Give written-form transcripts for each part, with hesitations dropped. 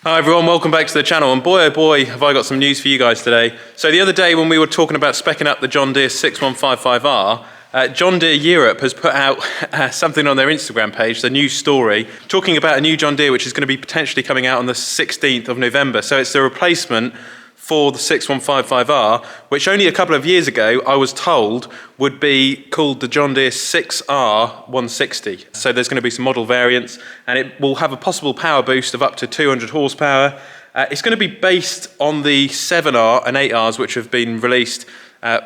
Hi everyone, welcome back to the channel, and boy oh boy have I got some news for you guys today. So the other day when we were talking about speccing up the John Deere 6155R, John Deere Europe has put out something on their Instagram page, the news story, talking about a new John Deere which is going to be potentially coming out on the 16th of November. So it's the replacement for the 6155R, which only a couple of years ago I was told would be called the John Deere 6R 160. So there's going to be some model variants, and it will have a possible power boost of up to 200 horsepower. It's going to be based on the 7R and 8Rs which have been released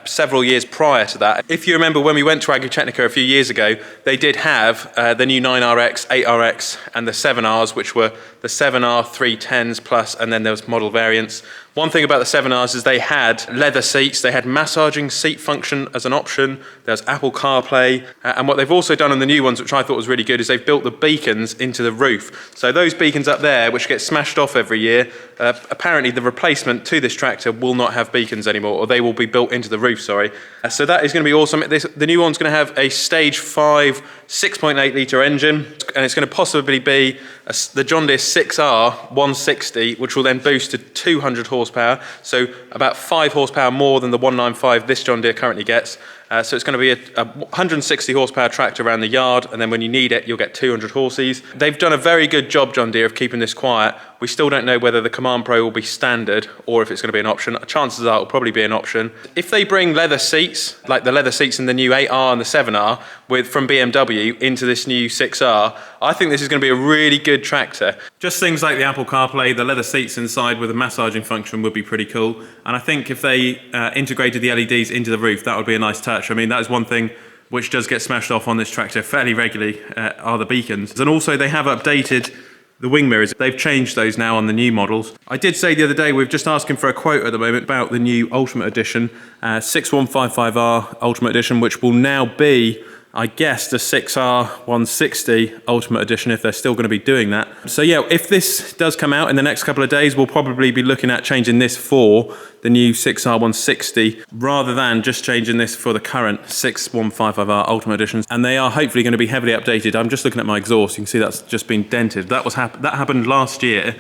several years prior to that. If you remember when we went to Agritechnica a few years ago, they did have the new 9RX, 8RX and the 7Rs, which were the 7R 310s plus, and then there was model variants. One thing about the 7Rs is they had leather seats, they had massaging seat function as an option, there's Apple CarPlay, and what they've also done on the new ones, which I thought was really good, is they've built the beacons into the roof. So those beacons up there, which get smashed off every year, apparently the replacement to this tractor will not have beacons anymore, or they will be built into the roof, sorry. So that is going to be awesome. The new one's going to have a stage 5 6.8 litre engine, and it's going to possibly be the John Deere 6R 160, which will then boost to 200 horsepower, so about 5 horsepower more than the 195 this John Deere currently gets. So it's going to be a 160 horsepower tractor around the yard, and then when you need it, you'll get 200 horses. They've done a very good job, John Deere, of keeping this quiet. We still don't know whether the Command Pro will be standard or if it's going to be an option. Chances are it'll probably be an option. If they bring leather seats, like the leather seats in the new 8R and the 7R from BMW into this new 6R, I think this is going to be a really good tractor. Just things like the Apple CarPlay, the leather seats inside with a massaging function would be pretty cool. And I think if they integrated the LEDs into the roof, that would be a nice touch. I mean, that is one thing which does get smashed off on this tractor fairly regularly, are the beacons. And also they have updated the wing mirrors. They've changed those now on the new models. I did say the other day, we're just asking for a quote at the moment about the new Ultimate Edition, 6155R Ultimate Edition, which will now be, I guess, the 6R 160 Ultimate Edition, if they're still going to be doing that. So yeah, if this does come out in the next couple of days, we'll probably be looking at changing this for the new 6R 160, rather than just changing this for the current 6155R Ultimate Editions. And they are hopefully going to be heavily updated. I'm just looking at my exhaust, you can see that's just been dented. That happened last year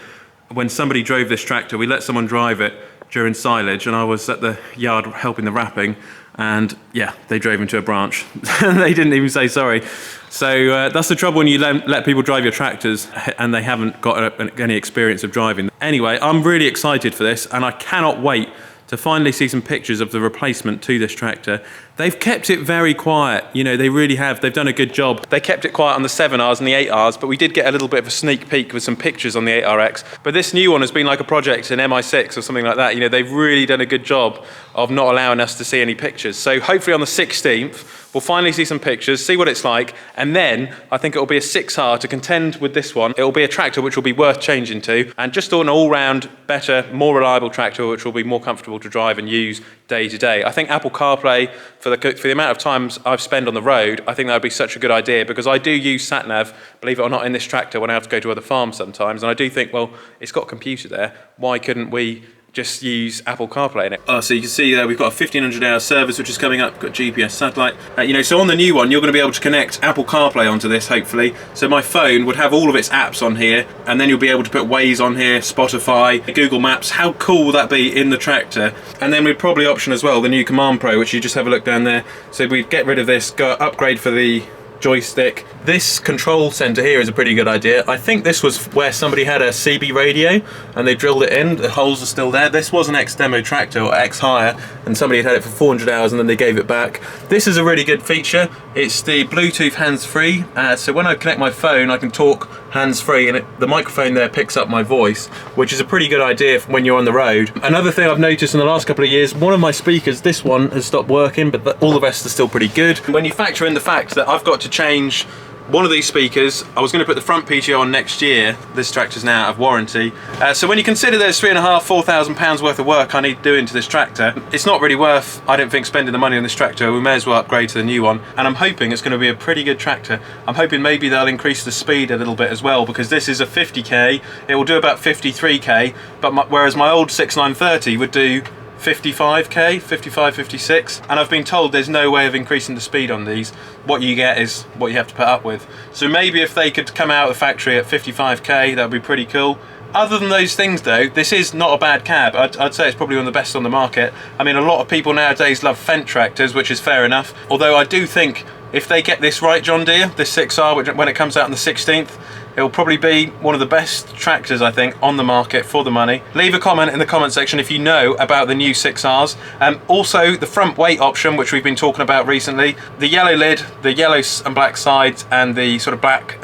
when somebody drove this tractor. We let someone drive it during silage, and I was at the yard helping the wrapping, and yeah, they drove into a branch. They didn't even say sorry. So that's the trouble when you let people drive your tractors and they haven't got any experience of driving. Anyway, I'm really excited for this, and I cannot wait to finally see some pictures of the replacement to this tractor. They've kept it very quiet, you know, they really have. They've done a good job. They kept it quiet on the 7Rs and the 8Rs, but we did get a little bit of a sneak peek with some pictures on the 8RX. But this new one has been like a project in MI6 or something like that. You know, they've really done a good job of not allowing us to see any pictures. So hopefully on the 16th, we'll finally see some pictures, see what it's like, and then I think it'll be a 6R to contend with this one. It'll be a tractor which will be worth changing to, and just an all-round better, more reliable tractor which will be more comfortable to drive and use day to day. I think Apple CarPlay, for the amount of times I've spent on the road, I think that would be such a good idea, because I do use SatNav, believe it or not, in this tractor when I have to go to other farms sometimes, and I do think, well, it's got a computer there, why couldn't we just use Apple CarPlay in it? Oh, so you can see there we've got a 1500 hour service which is coming up, got GPS satellite. You know, so on the new one you're going to be able to connect Apple CarPlay onto this, hopefully. So my phone would have all of its apps on here, and then you'll be able to put Waze on here, Spotify, Google Maps. How cool will that be in the tractor? And then we'd probably option as well the new Command Pro, which you just have a look down there. So we'd get rid of this, go upgrade for the joystick. This control center here is a pretty good idea. I think this was where somebody had a CB radio and they drilled it in. The holes are still there. This was an ex-demo tractor or ex-hire, and somebody had it for 400 hours and then they gave it back. This is a really good feature. It's the Bluetooth hands-free. So when I connect my phone, I can talk hands-free, and the microphone there picks up my voice, which is a pretty good idea for when you're on the road. Another thing I've noticed in the last couple of years, one of my speakers, this one, has stopped working, but all the rest are still pretty good. When you factor in the fact that I've got to change one of these speakers, I was going to put the front PTO on next year. This tractor's now out of warranty. So when you consider there's £3,500–4,000 worth of work I need doing to this tractor, it's not really worth, I don't think, spending the money on this tractor. We may as well upgrade to the new one. And I'm hoping it's going to be a pretty good tractor. I'm hoping maybe they'll increase the speed a little bit as well, because this is a 50k. It will do about 53k, but whereas my old 6930 would do 55k, 55, 56, and I've been told there's no way of increasing the speed on these. What you get is what you have to put up with. So maybe if they could come out of the factory at 55k, that would be pretty cool. Other than those things though, this is not a bad cab. I'd say it's probably one of the best on the market. I mean, a lot of people nowadays love Fendt tractors, which is fair enough. Although I do think if they get this right, John Deere, this 6R, which when it comes out on the 16th, it'll probably be one of the best tractors, I think, on the market for the money. Leave a comment in the comment section if you know about the new 6Rs. Also, the front weight option, which we've been talking about recently, the yellow lid, the yellow and black sides, and the sort of black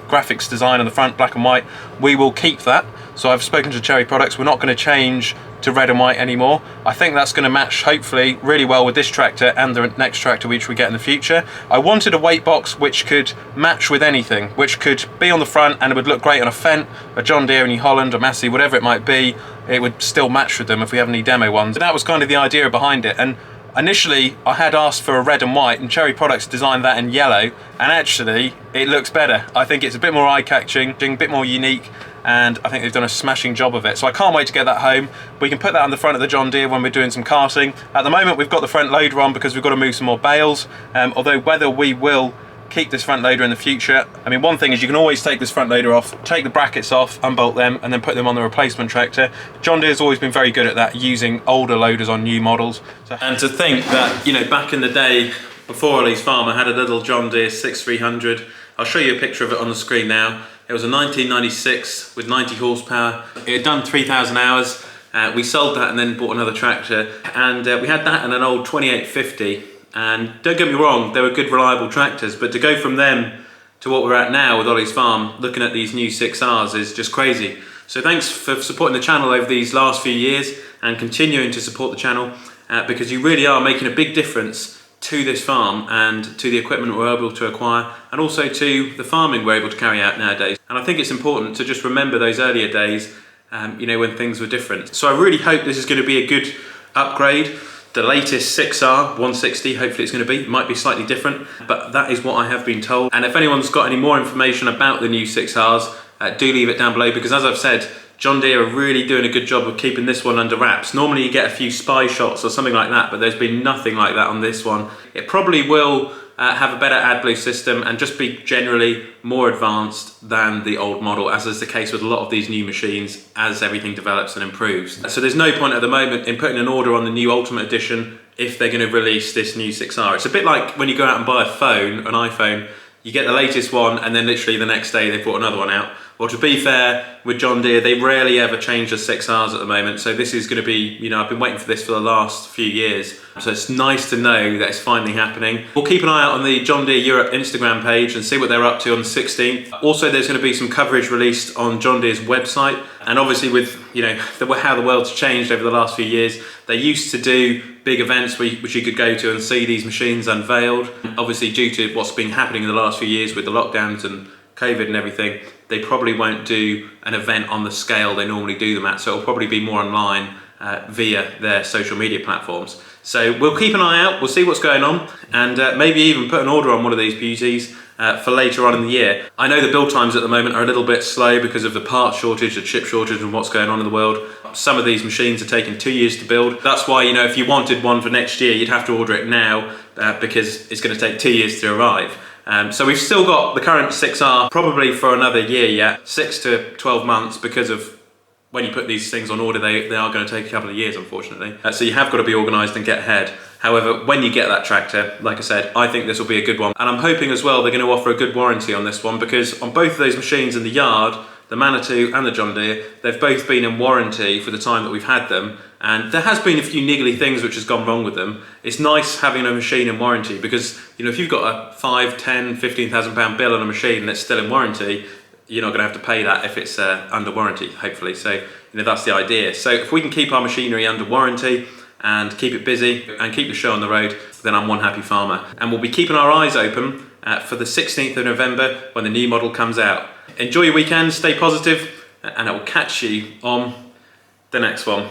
graphics design on the front, black and white, we will keep that. So I've spoken to Cherry Products, we're not going to change to red and white anymore. I think that's going to match hopefully really well with this tractor and the next tractor which we get in the future. I wanted a weight box which could match with anything, which could be on the front and it would look great on a Fendt, a John Deere, a New Holland, a Massey, whatever it might be. It would still match with them if we have any demo ones. That was kind of the idea behind it. And initially I had asked for a red and white, and Cherry Products designed that in yellow, and actually it looks better. I think it's a bit more eye-catching, a bit more unique, and I think they've done a smashing job of it. So I can't wait to get that home. We can put that on the front of the John Deere when we're doing some karting. At the moment we've got the front loader on because we've got to move some more bales, although whether we will keep this front loader in the future. I mean, one thing is you can always take this front loader off, take the brackets off, unbolt them, and then put them on the replacement tractor. John Deere's always been very good at that, using older loaders on new models. And to think that, you know, back in the day, before Olly's farm, I had a little John Deere 6300. I'll show you a picture of it on the screen now. It was a 1996 with 90 horsepower. It had done 3,000 hours. We sold that and then bought another tractor. And we had that and an old 2850. And don't get me wrong, they were good, reliable tractors, but to go from them to what we're at now with Olly's farm, looking at these new 6Rs is just crazy. So thanks for supporting the channel over these last few years and continuing to support the channel because you really are making a big difference to this farm and to the equipment we're able to acquire, and also to the farming we're able to carry out nowadays. And I think it's important to just remember those earlier days, you know, when things were different. So I really hope this is going to be a good upgrade. The latest 6R 160, hopefully it's going to be. It might be slightly different, but that is what I have been told. And if anyone's got any more information about the new 6Rs, do leave it down below, because as I've said, John Deere are really doing a good job of keeping this one under wraps. Normally you get a few spy shots or something like that, but there's been nothing like that on this one. It probably will have a better AdBlue system and just be generally more advanced than the old model, as is the case with a lot of these new machines as everything develops and improves. So there's no point at the moment in putting an order on the new Ultimate Edition if they're going to release this new 6R. It's a bit like when you go out and buy a phone, an iPhone, you get the latest one and then literally the next day they put another one out. Well, to be fair, with John Deere, they rarely ever change the 6Rs at the moment, so this is going to be, you know, I've been waiting for this for the last few years, so it's nice to know that it's finally happening. We'll keep an eye out on the John Deere Europe Instagram page and see what they're up to on the 16th. Also, there's going to be some coverage released on John Deere's website, and obviously with, you know, how the world's changed over the last few years, they used to do big events which you could go to and see these machines unveiled. Obviously, due to what's been happening in the last few years with the lockdowns and COVID and everything, they probably won't do an event on the scale they normally do them at, so it'll probably be more online via their social media platforms. So we'll keep an eye out, we'll see what's going on, and maybe even put an order on one of these beauties for later on in the year. I know the build times at the moment are a little bit slow because of the parts shortage, the chip shortage, and what's going on in the world. Some of these machines are taking 2 years to build. That's why, you know, if you wanted one for next year, you'd have to order it now because it's going to take 2 years to arrive. So we've still got the current 6R probably for another year yet, 6 to 12 months, because of when you put these things on order, they are going to take a couple of years, unfortunately. So you have got to be organised and get ahead. However, when you get that tractor, like I said, I think this will be a good one. And I'm hoping as well they're going to offer a good warranty on this one, because on both of those machines in the yard, the Manitou and the John Deere, they've both been in warranty for the time that we've had them, and there has been a few niggly things which has gone wrong with them. It's nice having a machine in warranty, because, you know, if you've got a 5, 10, 15,000 pound bill on a machine that's still in warranty, you're not going to have to pay that if it's under warranty, hopefully. So, you know, that's the idea. So if we can keep our machinery under warranty and keep it busy and keep the show on the road, then I'm one happy farmer. And we'll be keeping our eyes open for the 16th of November when the new model comes out. Enjoy your weekend, stay positive, and I will catch you on the next one.